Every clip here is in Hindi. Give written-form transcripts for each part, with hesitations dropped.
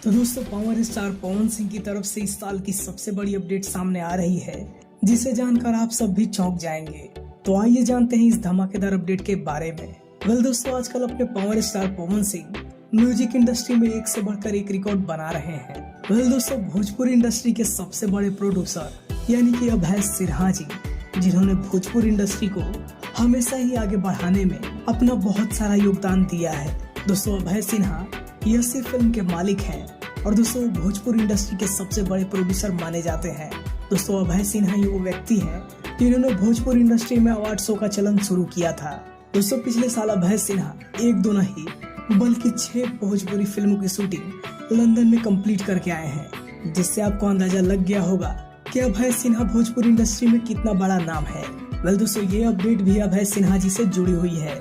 तो दोस्तों, पावर स्टार पवन सिंह की तरफ से इस साल की सबसे बड़ी अपडेट सामने आ रही है, जिसे जानकर आप सब भी चौंक जाएंगे। तो आइए जानते हैं इस धमाकेदार अपडेट के बारे में। दोस्तों, आजकल अपने power star Pawan Singh music industry में एक से बढ़कर एक रिकॉर्ड बना रहे हैं। दोस्तों, भोजपुरी इंडस्ट्री के सबसे बड़े प्रोड्यूसर यानी कि अभय सिन्हा जी, जिन्होंने भोजपुरी इंडस्ट्री को हमेशा ही आगे बढ़ाने में अपना बहुत सारा योगदान दिया है। दोस्तों, अभय सिन्हा यसी फिल्म के मालिक हैं और दोस्तों भोजपुरी इंडस्ट्री के सबसे बड़े प्रोड्यूसर माने जाते हैं। दोस्तों, अभय सिन्हा ये वो व्यक्ति हैं जिन्होंने भोजपुरी इंडस्ट्री में अवार्ड शो का चलन शुरू किया था। दोस्तों, पिछले साल अभय सिन्हा एक दो नहीं बल्कि 6 भोजपुरी फिल्मों की शूटिंग लंदन में कंप्लीट करके आए हैं, जिससे आपको अंदाजा लग गया होगा कि अभय सिन्हा भोजपुरी इंडस्ट्री में कितना बड़ा नाम है। दोस्तों, ये अपडेट भी अभय सिन्हा जी से जुड़ी हुई है।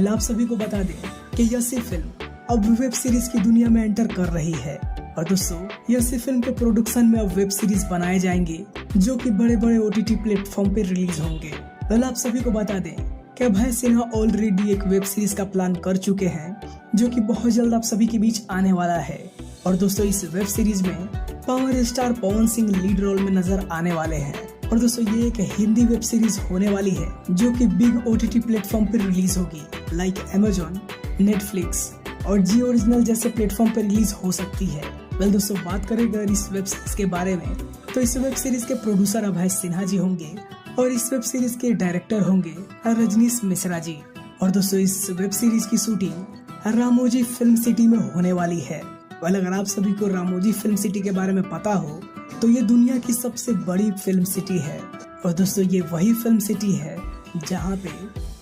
आप सभी को बता दें कि यसी फिल्म अब वेब सीरीज की दुनिया में एंटर कर रही है और दोस्तों यसी फिल्म के प्रोडक्शन में अब वेब सीरीज बनाए जाएंगे जो कि बड़े बड़े OTT प्लेटफॉर्म पे रिलीज होंगे। आप सभी को बता दें कि अभय सिन्हा ऑलरेडी एक वेब सीरीज का प्लान कर चुके हैं जो कि बहुत जल्द आप सभी के बीच आने वाला है। और दोस्तों, इस वेब सीरीज में power star Pawan Singh lead role में नजर आने वाले हैं। और दोस्तों, ये एक हिंदी वेब सीरीज होने वाली है जो कि बिग OTT प्लेटफॉर्म पर रिलीज होगी, लाइक Amazon, नेटफ्लिक्स और जी ओरिजिनल जैसे प्लेटफॉर्म पर रिलीज हो सकती है। दोस्तों, बात करें अगर इस वेब सीरीज के बारे में, तो इस वेब सीरीज के प्रोड्यूसर अभय सिन्हा जी होंगे और इस वेब सीरीज के डायरेक्टर होंगे रजनीश मिश्रा जी। और दोस्तों, इस वेब सीरीज की शूटिंग रामोजी फिल्म सिटी में होने वाली है। अगर आप सभी को रामोजी फिल्म सिटी के बारे में पता हो तो ये दुनिया की सबसे बड़ी फिल्म सिटी है। और दोस्तों, ये वही फिल्म सिटी है जहाँ पे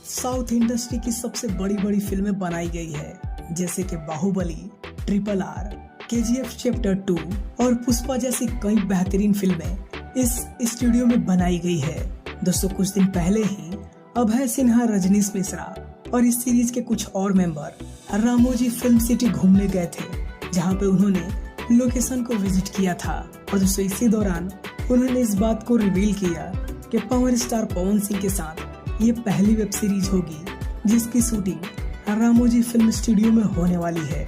साउथ इंडस्ट्री की सबसे बड़ी बड़ी फिल्में बनाई गई है, जैसे कि बाहुबली, RRR, KGF चैप्टर 2 और पुष्पा जैसी कई बेहतरीन फिल्में इस स्टूडियो में बनाई गई है। दोस्तों, कुछ दिन पहले ही अभय सिन्हा, रजनीश मिश्रा और इस सीरीज के कुछ और मेंबर रामोजी फिल्म सिटी घूमने गए थे, जहां पे उन्होंने लोकेशन को विजिट किया था। और दोस्तों, इसी दौरान उन्होंने इस बात को रिवील किया कि पावर स्टार पवन सिंह के साथ ये पहली वेब सीरीज होगी जिसकी शूटिंग रामोजी फिल्म स्टूडियो में होने वाली है।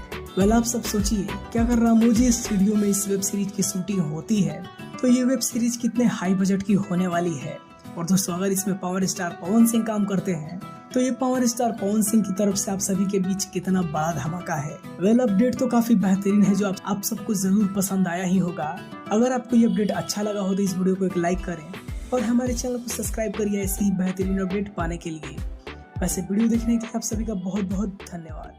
आप सब सोचिए कि अगर रामोजी स्टूडियो में इस वेब सीरीज की शूटिंग होती है तो ये वेब सीरीज कितने हाई बजट की होने वाली है। और दोस्तों, अगर इसमें पावर स्टार पवन सिंह काम करते हैं तो ये पावर स्टार पवन सिंह की तरफ से आप सभी के बीच कितना बड़ा धमाका है। अपडेट तो काफी बेहतरीन है जो आप सबको जरूर पसंद आया ही होगा। अगर आपको ये अपडेट अच्छा लगा हो तो इस वीडियो को एक लाइक करें और हमारे चैनल को सब्सक्राइब करिए ऐसी ही बेहतरीन अपडेट पाने के लिए। वैसे वीडियो देखने के लिए आप सभी का बहुत बहुत धन्यवाद।